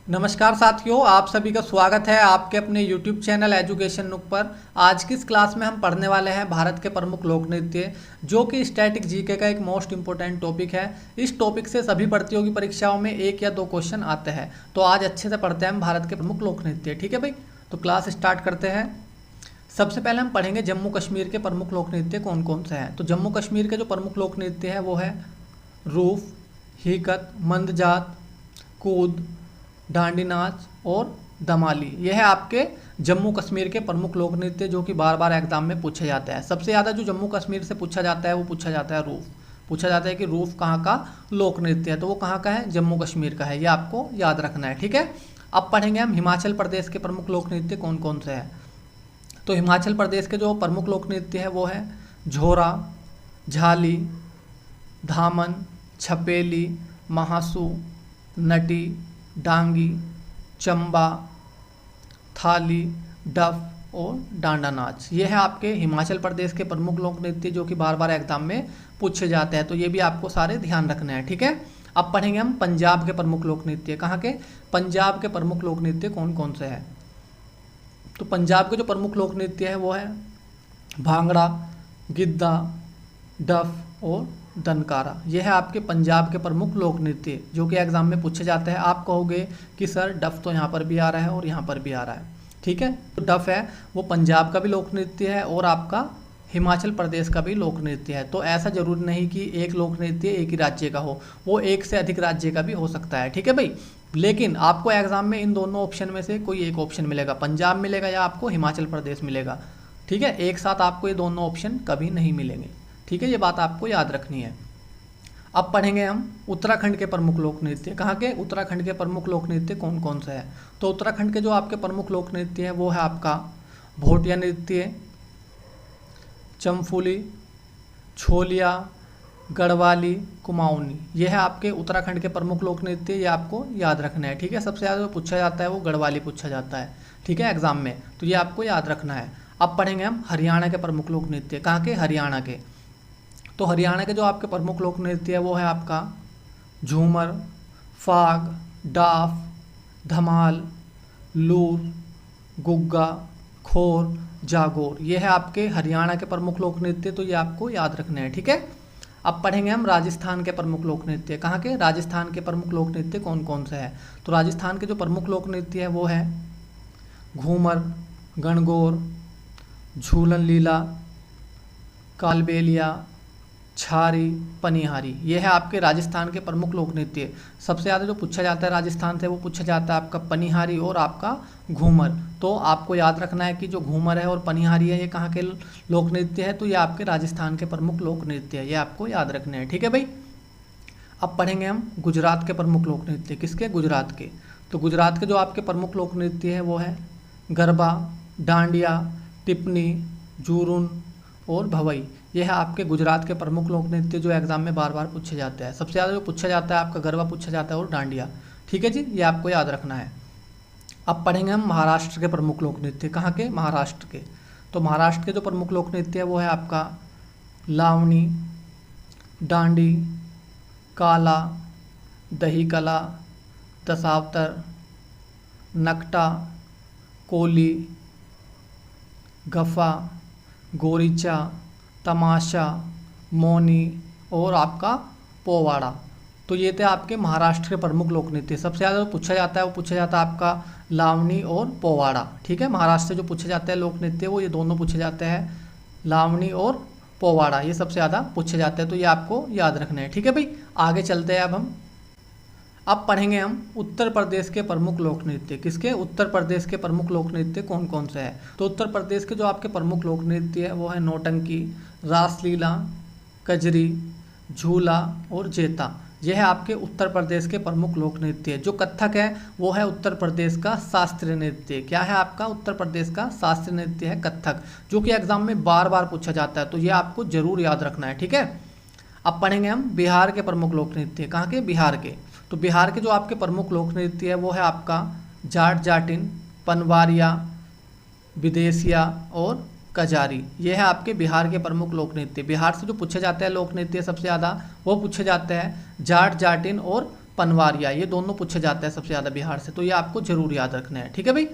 नमस्कार साथियों, आप सभी का स्वागत है आपके अपने YouTube चैनल एजुकेशन नुक पर। आज की इस क्लास में हम पढ़ने वाले हैं भारत के प्रमुख लोक नृत्य, जो कि स्टैटिक जीके का एक मोस्ट इंपोर्टेंट टॉपिक है। इस टॉपिक से सभी प्रतियोगी परीक्षाओं में 1 या 2 क्वेश्चन आते हैं। तो आज अच्छे से पढ़ते हैं हम भारत के प्रमुख लोक नृत्य। ठीक है भाई, तो क्लास स्टार्ट करते हैं। सबसे पहले हम पढ़ेंगे जम्मू कश्मीर के प्रमुख लोक नृत्य कौन कौन से हैं। तो जम्मू कश्मीर के जो प्रमुख लोक नृत्य है वो है रूफ, हिकत, मंदजात, कूद, डांडी नाच और दमाली। यह है आपके जम्मू कश्मीर के प्रमुख लोक नृत्य, जो कि बार बार एग्जाम में पूछे जाते हैं। सबसे ज़्यादा जो जम्मू कश्मीर से पूछा जाता है वो पूछा जाता है रूफ। पूछा जाता है कि रूफ कहाँ का लोक नृत्य है, तो वो कहाँ का है, जम्मू कश्मीर का है। ये आपको याद रखना है। ठीक है, अब पढ़ेंगे हम हिमाचल प्रदेश के प्रमुख लोक नृत्य कौन कौन से हैं। तो हिमाचल प्रदेश के जो प्रमुख लोक नृत्य है वो है झोरा, झाली, धामन, छपेली, महासू, नटी, डांगी, चंबा, थाली, डफ और डांडा नाच। ये है आपके हिमाचल प्रदेश के प्रमुख लोक नृत्य, जो कि बार बार एग्जाम में पूछे जाते हैं। तो ये भी आपको सारे ध्यान रखने हैं। ठीक है, अब पढ़ेंगे हम पंजाब के प्रमुख लोक नृत्य। कहाँ के, पंजाब के प्रमुख लोक नृत्य कौन कौन से हैं। तो पंजाब के जो प्रमुख लोक नृत्य है वो है भांगड़ा, गिद्दा, डफ और दनकारा। यह है आपके पंजाब के प्रमुख लोक नृत्य, जो कि एग्जाम में पूछे जाते हैं। आप कहोगे कि सर डफ तो यहाँ पर भी आ रहा है और यहाँ पर भी आ रहा है। ठीक है, तो डफ है वो पंजाब का भी लोक नृत्य है और आपका हिमाचल प्रदेश का भी लोक नृत्य है। तो ऐसा जरूरी नहीं कि एक लोक नृत्य एक ही राज्य का हो, वो एक से अधिक राज्य का भी हो सकता है। ठीक है भाई, लेकिन आपको एग्जाम में इन दोनों ऑप्शन में से कोई एक ऑप्शन मिलेगा, पंजाब मिलेगा या आपको हिमाचल प्रदेश मिलेगा। ठीक है, एक साथ आपको ये दोनों ऑप्शन कभी नहीं मिलेंगे। ठीक है, ये बात आपको याद रखनी है। अब पढ़ेंगे हम उत्तराखंड के प्रमुख लोक नृत्य। कहाँ के, उत्तराखंड के प्रमुख लोक नृत्य कौन कौन से हैं। तो उत्तराखंड के जो आपके प्रमुख लोक नृत्य है वो है आपका भोटिया नृत्य, चमफुली, छोलिया, गढ़वाली, कुमाऊनी। ये है आपके उत्तराखंड के प्रमुख लोक नृत्य, ये आपको याद रखना है। ठीक है, सबसे ज़्यादा जो पूछा जाता है वो गढ़वाली पूछा जाता है। ठीक है, एग्जाम में, तो ये आपको याद रखना है। अब पढ़ेंगे हम हरियाणा के प्रमुख लोक नृत्य। कहाँ के, हरियाणा के। तो हरियाणा के जो आपके प्रमुख लोक नृत्य है वो है आपका झूमर, फाग, डाफ, धमाल, लूर, गुग्गा, खोर, जागोर। ये है आपके हरियाणा के प्रमुख लोक नृत्य, तो ये आपको याद रखने हैं। ठीक है, अब पढ़ेंगे हम राजस्थान के प्रमुख लोक नृत्य। कहाँ के, राजस्थान के प्रमुख लोक नृत्य कौन कौन से हैं। तो राजस्थान के जो प्रमुख लोक नृत्य है वो है घूमर, गणगौर, झूलन लीला, कालबेलिया, छारी, पनिहारी। ये है आपके राजस्थान के प्रमुख लोक नृत्य। सबसे ज़्यादा जो पूछा जाता है राजस्थान से वो पूछा जाता है आपका पनिहारी और आपका घूमर। तो आपको याद रखना है कि जो घूमर है और पनिहारी है ये कहाँ के लोक नृत्य है। तो ये आपके राजस्थान के प्रमुख लोक नृत्य है, ये आपको याद रखने हैं। ठीक है भाई, अब पढ़ेंगे हम गुजरात के प्रमुख लोक नृत्य। किसके, गुजरात के। तो गुजरात के जो आपके प्रमुख लोक नृत्य है वो है गरबा, डांडिया, टिप्पणी, जूरून और भवई। ये है आपके गुजरात के प्रमुख लोक नृत्य, जो एग्जाम में बार बार पूछे जाते हैं। सबसे ज़्यादा जो पूछा जाता है आपका गरबा पूछा जाता है और डांडिया। ठीक है जी, ये आपको याद रखना है। अब पढ़ेंगे हम महाराष्ट्र के प्रमुख लोक नृत्य। कहाँ के, महाराष्ट्र के। तो महाराष्ट्र के जो प्रमुख लोक नृत्य है वो है आपका लावनी, डांडी, काला, दही कला, दशावतर, नकटा, कोली, गफा, गोरीचा, तमाशा, मौनी और आपका पोवाड़ा। तो ये थे आपके महाराष्ट्र के प्रमुख लोक नृत्य। सबसे ज़्यादा जो पूछा जाता है वो पूछा जाता है आपका लावनी और पोवाड़ा। ठीक है, महाराष्ट्र से जो पूछे जाते हैं लोक नृत्य वो ये दोनों पूछे जाते हैं, लावनी और पोवाड़ा। ये सबसे ज़्यादा पूछे जाते हैं, तो ये आपको याद रखना है। ठीक है भाई, आगे चलते हैं। अब पढ़ेंगे हम उत्तर प्रदेश के प्रमुख लोक नृत्य। किसके, उत्तर प्रदेश के प्रमुख लोक नृत्य कौन कौन से हैं। तो उत्तर प्रदेश के जो आपके प्रमुख लोक नृत्य है वो है नौटंकी, रासलीला, कजरी, झूला और जेता। यह है आपके उत्तर प्रदेश के प्रमुख लोक नृत्य। जो कथक है वो है उत्तर प्रदेश का शास्त्रीय नृत्य। क्या है आपका, उत्तर प्रदेश का शास्त्रीय नृत्य है कथक, जो कि एग्जाम में बार बार पूछा जाता है। तो ये आपको जरूर याद रखना है। ठीक है, अब पढ़ेंगे हम बिहार के प्रमुख लोक नृत्य। कहाँ के, बिहार के। तो बिहार के जो आपके प्रमुख लोक नृत्य है वो है आपका जाट जाटिन, पनवारिया, विदेशिया और कजारी। ये है आपके बिहार के प्रमुख लोक नृत्य। बिहार से जो पूछे जाते हैं लोक नृत्य सबसे ज़्यादा वो पूछे जाते हैं जाट जाटिन और पनवारिया, ये दोनों पूछे जाते हैं सबसे ज़्यादा बिहार से, तो ये आपको जरूर याद रखना है। ठीक है भाई।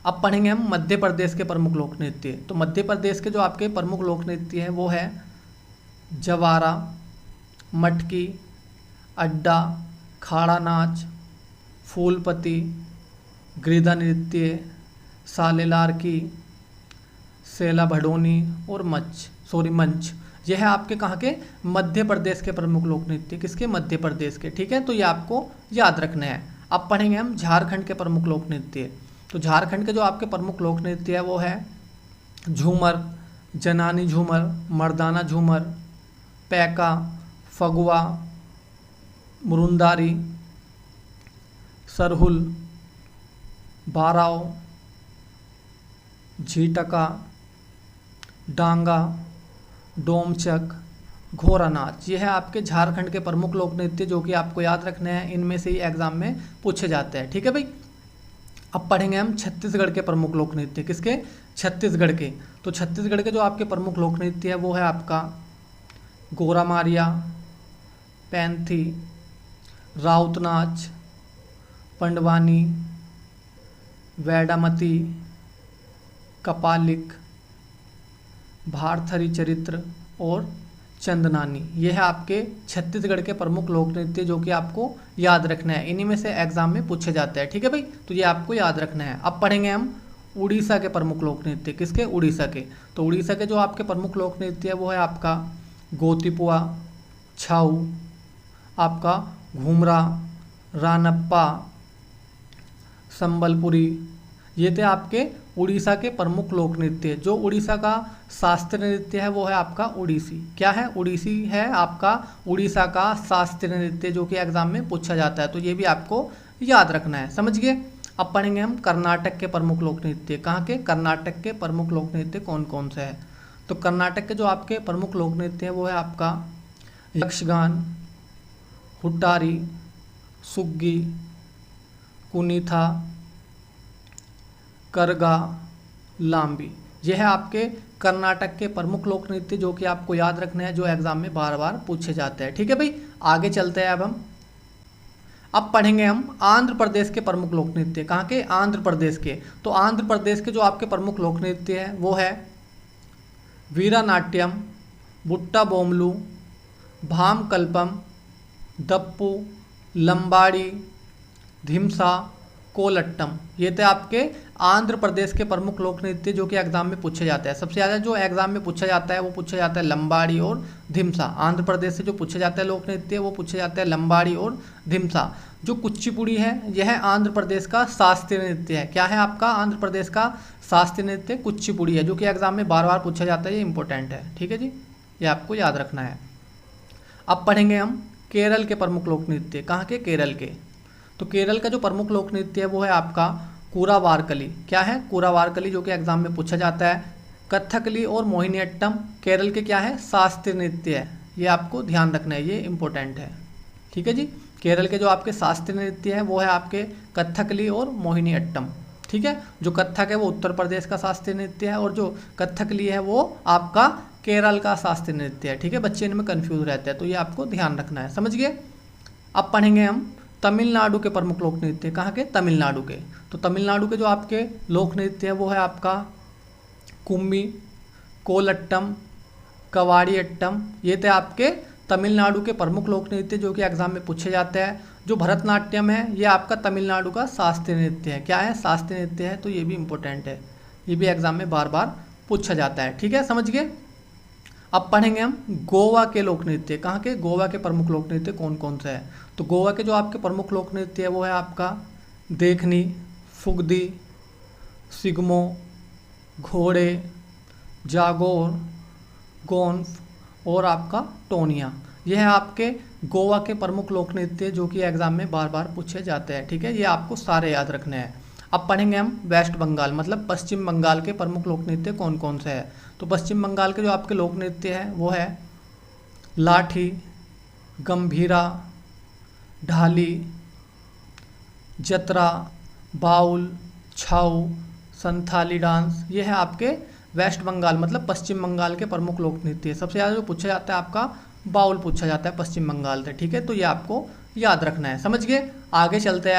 अब पढ़ेंगे हम मध्य प्रदेश के प्रमुख लोक नृत्य। तो मध्य प्रदेश के जो आपके प्रमुख लोक नृत्य हैं वो है जवारा, मटकी, अड्डा, खाड़ा नाच, फूलपति, गिरधा नृत्य, सालेलार की, सेला भडोनी और मंच। यह है आपके कहाँ के, मध्य प्रदेश के प्रमुख लोक नृत्य। किसके, मध्य प्रदेश के। ठीक है, तो ये आपको याद रखना है। अब पढ़ेंगे हम झारखंड के प्रमुख लोक नृत्य। तो झारखंड के जो आपके प्रमुख लोक नृत्य है वो है झूमर, जनानी झूमर, मर्दाना झूमर, पैका, फगुआ, मुरुंदारी, सरहुल, बाराव, झीटका, डांगा, डोमचक, घोड़ा नाच। ये है आपके झारखंड के प्रमुख लोक नृत्य जो कि आपको याद रखने हैं, इनमें से ही एग्जाम में पूछे जाते हैं। ठीक है भाई। अब पढ़ेंगे हम छत्तीसगढ़ के प्रमुख लोक नृत्य। किसके, छत्तीसगढ़ के। तो छत्तीसगढ़ के जो आपके प्रमुख लोक नृत्य है वो है आपका गोरा मारिया, पैंथी, राउत नाच, पंडवानी, वैडामती, कपालिक, भारथरी चरित्र और चंदनानी। ये है आपके छत्तीसगढ़ के प्रमुख लोक नृत्य जो कि आपको याद रखना है, इन्हीं में से एग्जाम में पूछे जाते हैं। ठीक है भाई, तो ये आपको याद रखना है। अब पढ़ेंगे हम उड़ीसा के प्रमुख लोक नृत्य। किसके, उड़ीसा के। तो उड़ीसा के जो आपके प्रमुख लोक नृत्य है वो है आपका गोतीपुआ, छाऊ, आपका घूमरा, रानप्पा, संबलपुरी। ये थे आपके उड़ीसा के प्रमुख लोक नृत्य। जो उड़ीसा का शास्त्रीय नृत्य है वो है आपका उड़ीसी। क्या है, उड़ीसी है आपका उड़ीसा का शास्त्रीय नृत्य जो कि एग्जाम में पूछा जाता है, तो ये भी आपको याद रखना है। समझ गए। अब पढ़ेंगे हम कर्नाटक के प्रमुख लोक नृत्य। कहाँ के, कर्नाटक के प्रमुख लोक नृत्य कौन कौन से हैं। तो कर्नाटक के जो आपके प्रमुख लोक नृत्य हैं वो है आपका यक्षगान, हुट्टारी, सुग्गी, कुनीथा, करगा, लांबी। यह है आपके कर्नाटक के प्रमुख लोक नृत्य जो कि आपको याद रखना है, जो एग्जाम में बार बार पूछे जाते हैं। ठीक है भाई, आगे चलते हैं। अब पढ़ेंगे हम आंध्र प्रदेश के प्रमुख लोक नृत्य। कहाँ के, आंध्र प्रदेश के। तो आंध्र प्रदेश के जो आपके प्रमुख लोक नृत्य हैं वो है वीरानाट्यम, बुट्टा बोमलू, भाम कल्पम, दप्पू, लंबाड़ी, धिमसा, कोलट्टम। ये थे आपके आंध्र प्रदेश के प्रमुख लोक नृत्य जो कि एग्जाम में पूछे जाते हैं। सबसे ज़्यादा जो एग्जाम में पूछा जाता है वो पूछा जाता है लंबाड़ी और धिमसा। आंध्र प्रदेश से जो पूछे जाते हैं लोक नृत्य वो पूछे जाते हैं लंबाड़ी और धिमसा। जो कुचिपुड़ी है यह आंध्र प्रदेश का शास्त्रीय नृत्य है। क्या है आपका आंध्र प्रदेश का शास्त्रीय नृत्य, कुचिपुड़ी है, जो कि एग्जाम में बार बार पूछा जाता है। ये इंपॉर्टेंट है। ठीक है जी, ये आपको याद रखना है। अब पढ़ेंगे हम केरल के प्रमुख लोक नृत्य। कहाँ के, केरल के। तो केरल का जो प्रमुख लोक नृत्य है वो है आपका कूरावारकली। क्या है, कूरावारकली, जो कि एग्जाम में पूछा जाता है। कथकली और मोहिनीअट्टम केरल के क्या है, शास्त्रीय नृत्य है। ये आपको ध्यान रखना है, ये इंपॉर्टेंट है। ठीक है जी, केरल के जो आपके शास्त्रीय नृत्य है वो है आपके कथकली और मोहिनीअट्टम। ठीक है, जो कथक है वो उत्तर प्रदेश का शास्त्रीय नृत्य है और जो कथकली है वो आपका केरल का शास्त्रीय नृत्य है। ठीक है, बच्चे इनमें कंफ्यूज रहते हैं, तो ये आपको ध्यान रखना है। समझ गए। अब पढ़ेंगे हम तमिलनाडु के प्रमुख लोक नृत्य। कहाँ के, तमिलनाडु के। तो तमिलनाडु के जो आपके लोक नृत्य है वो है आपका कुम्मी, कोलट्टम, कवाड़ियट्टम। ये थे आपके तमिलनाडु के प्रमुख लोक नृत्य जो कि एग्जाम में पूछे जाते हैं। जो भरतनाट्यम है ये आपका तमिलनाडु का शास्त्रीय नृत्य है। क्या है, शास्त्रीय नृत्य है, तो ये भी इंपॉर्टेंट है, ये भी एग्जाम में बार बार पूछा जाता है। ठीक है, समझ गए। अब पढ़ेंगे हम गोवा के लोक नृत्य। कहाँ के, गोवा के प्रमुख लोक नृत्य कौन कौन से हैं। तो गोवा के जो आपके प्रमुख लोक नृत्य है वो है आपका देखनी, फुगदी, सिगमो, घोड़े, जागोर, गोंफ और आपका टोनिया। यह है आपके गोवा के प्रमुख लोक नृत्य जो कि एग्जाम में बार बार पूछे जाते हैं। ठीक है, ये आपको सारे याद रखने हैं। अब पढ़ेंगे हम वेस्ट बंगाल मतलब पश्चिम बंगाल के प्रमुख लोक नृत्य कौन कौन से हैं। तो पश्चिम बंगाल के जो आपके लोक नृत्य है वो है लाठी, गंभीरा, ढाली, जतरा, बाउल, छाऊ, संथाली डांस। ये है आपके वेस्ट बंगाल मतलब पश्चिम बंगाल के प्रमुख लोक नृत्य। सबसे ज़्यादा जो पूछा जाता है आपका बाउल पूछा जाता है पश्चिम बंगाल से। ठीक है, तो ये आपको याद रखना है। समझ गए? आगे चलते हैं।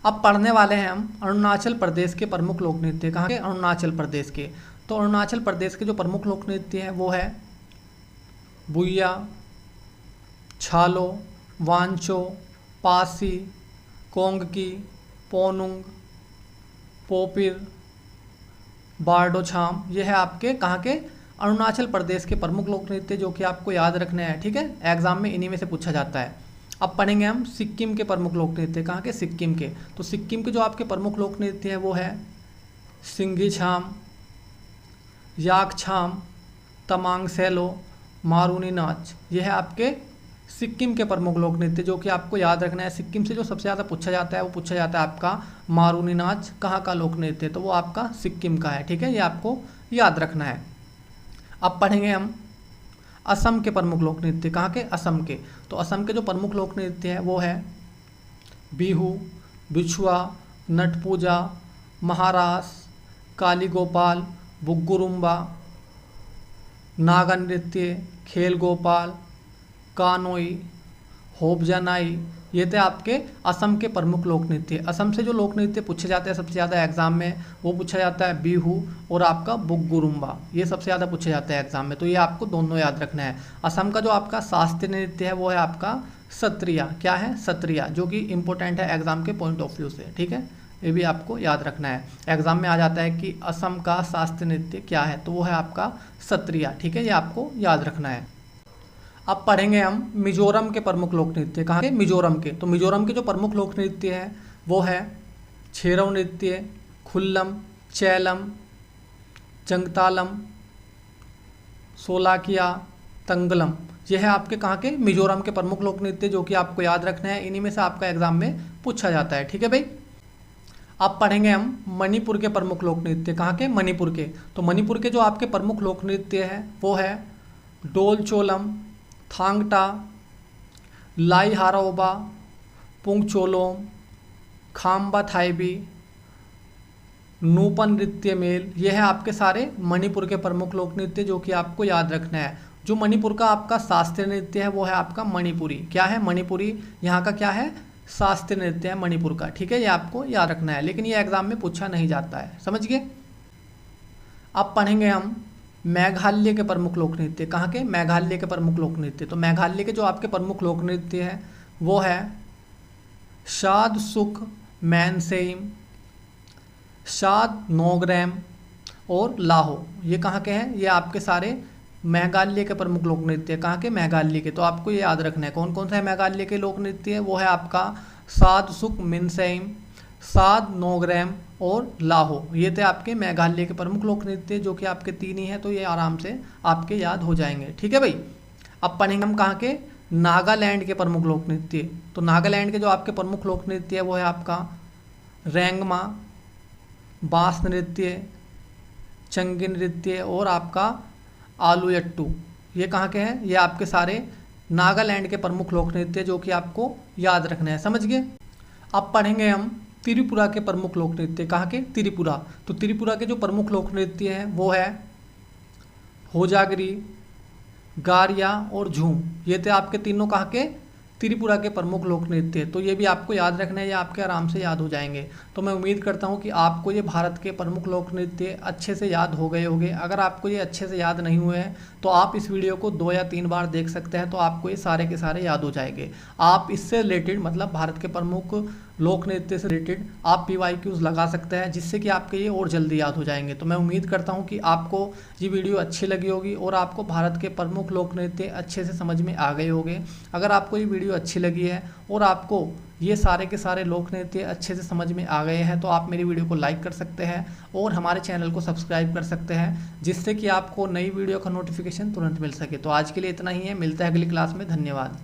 अब पढ़ने वाले हैं हम अरुणाचल प्रदेश के प्रमुख लोक नृत्य। कहाँ के? अरुणाचल प्रदेश के। तो अरुणाचल प्रदेश के जो प्रमुख लोक नृत्य हैं वो है बुइया, छालो, वांचो, पासी, कोंगकी, पोनुंग, पोपिर, बारडोछाम। ये है आपके कहाँ के? अरुणाचल प्रदेश के प्रमुख लोक नृत्य जो कि आपको याद रखने हैं। ठीक है, एग्जाम में इन्हीं में से पूछा जाता है। अब पढ़ेंगे हम सिक्किम के प्रमुख लोक नृत्य। कहाँ के? सिक्किम के। तो सिक्किम के जो आपके प्रमुख लोक नृत्य हैं वो है सिंघी छाम, याक छाम, तमांग सैलो, मारूनी नाच। ये है आपके सिक्किम के प्रमुख लोक नृत्य जो कि आपको याद रखना है। सिक्किम से जो सबसे ज़्यादा पूछा जाता है वो पूछा जाता है आपका मारूनी नाच कहाँ का लोक नृत्य, तो वो आपका सिक्किम का है। ठीक है, ये आपको याद रखना है। अब पढ़ेंगे हम असम के प्रमुख लोक नृत्य। कहाँ के? असम के। तो असम के जो प्रमुख लोक नृत्य है वो है बिहू, बिछुआ, नट पूजा, महारास, काली गोपाल, बुग्गुरुम्बा, नागा नृत्य, खेल गोपाल, कानोई, होबजनाई। ये थे आपके असम के प्रमुख लोक नृत्य। असम से जो लोक नृत्य पूछे जाते हैं सबसे ज़्यादा एग्जाम में वो पूछा जाता है बिहू और आपका बुग्गुरुम्बा। ये सबसे ज़्यादा पूछे जाते हैं एग्जाम में, तो ये आपको दोनों याद रखना है। असम का जो आपका शास्त्रीय नृत्य है वो है आपका सत्रिया। क्या है? सत्रिया, जो कि इंपॉर्टेंट है एग्जाम के पॉइंट ऑफ व्यू से। ठीक है, ये भी आपको याद रखना है। एग्जाम में आ जाता है कि असम का शास्त्रीय नृत्य क्या है, तो वो है आपका सत्रिया। ठीक है, ये आपको याद रखना है। अब पढ़ेंगे हम मिजोरम के प्रमुख लोक नृत्य। कहाँ के? मिजोरम के। तो मिजोरम के जो प्रमुख लोक नृत्य है वो है छेरव नृत्य, खुल्लम, चैलम, जंगतालम, सोलाकिया, तंगलम। ये है आपके कहाँ के? मिजोरम के प्रमुख लोक नृत्य जो कि आपको याद रखना है। इन्हीं में से आपका एग्जाम में पूछा जाता है। ठीक है भाई। अब पढ़ेंगे हम मणिपुर के प्रमुख लोक नृत्य। कहाँ के? मणिपुर के। तो मणिपुर के जो आपके प्रमुख लोक नृत्य है वो है डोलचोलम, थांगटा, लाई हाराओबा, पुंगचोलोम, खाम्बा थाईबी, नूपन नृत्य मेल। ये है आपके सारे मणिपुर के प्रमुख लोक नृत्य जो कि आपको याद रखना है। जो मणिपुर का आपका शास्त्रीय नृत्य है वो है आपका मणिपुरी। क्या है? मणिपुरी। यहाँ का क्या है? शास्त्रीय नृत्य है मणिपुर का। ठीक है, ये आपको याद रखना है, लेकिन ये एग्जाम में पूछा नहीं जाता है। समझ गए? अब पढ़ेंगे हम मेघालय के प्रमुख लोक नृत्य। कहाँ के? मेघालय के प्रमुख लोक नृत्य। तो मेघालय के जो आपके प्रमुख लोक नृत्य है वो है शाद सुख मैनसेम, शाद नोग्रैम और लाहो। ये कहाँ के हैं? ये आपके सारे मेघालय के प्रमुख लोक नृत्य। कहाँ के? मेघालय के। तो आपको ये याद रखना है कौन कौन सा है मेघालय के लोक नृत्य। वो है आपका शाद सुख मिनसेम, शाद नोग्रैम और लाहो। ये थे आपके मेघालय के प्रमुख लोक नृत्य जो कि आपके 3 ही हैं, तो ये आराम से आपके याद हो जाएंगे। ठीक है भाई। अब पढ़ेंगे हम कहाँ के? नागालैंड के प्रमुख लोक नृत्य। तो नागालैंड के जो आपके प्रमुख लोक नृत्य है वो है आपका रेंगमा, बांस नृत्य, चंगी नृत्य और आपका आलूयट्टू। ये कहाँ के हैं? ये आपके सारे नागालैंड के प्रमुख लोक नृत्य जो कि आपको याद रखना है। समझ गए? अब पढ़ेंगे हम त्रिपुरा के प्रमुख लोक नृत्य। कहाँ के? त्रिपुरा। तो त्रिपुरा के जो प्रमुख लोक नृत्य हैं वो है होजागरी, गारिया और झूम। ये थे आपके तीनों कहाँ के? त्रिपुरा के प्रमुख लोक नृत्य। तो ये भी आपको याद रखना है, ये आपके आराम से याद हो जाएंगे। तो मैं उम्मीद करता हूँ कि आपको ये भारत के प्रमुख लोक नृत्य अच्छे से याद हो गए होंगे। अगर आपको ये अच्छे से याद नहीं हुए हैं तो आप इस वीडियो को 2 या 3 बार देख सकते हैं, तो आपको ये सारे के सारे याद हो जाएंगे। आप इससे रिलेटेड मतलब भारत के प्रमुख लोक नृत्य से रिलेटेड आप PYQs लगा सकते हैं, जिससे कि आपके ये और जल्दी याद हो जाएंगे। तो मैं उम्मीद करता हूँ कि आपको ये वीडियो अच्छी लगी होगी और आपको भारत के प्रमुख लोक नृत्य अच्छे से समझ में आ गए होंगे। अगर आपको ये वीडियो अच्छी लगी है और आपको ये सारे के सारे लोक नृत्य अच्छे से समझ में आ गए हैं तो आप मेरी वीडियो को लाइक कर सकते हैं और हमारे चैनल को सब्सक्राइब कर सकते हैं, जिससे कि आपको नई वीडियो का नोटिफिकेशन तुरंत मिल सके। तो आज के लिए इतना ही है, मिलता है अगली क्लास में। धन्यवाद।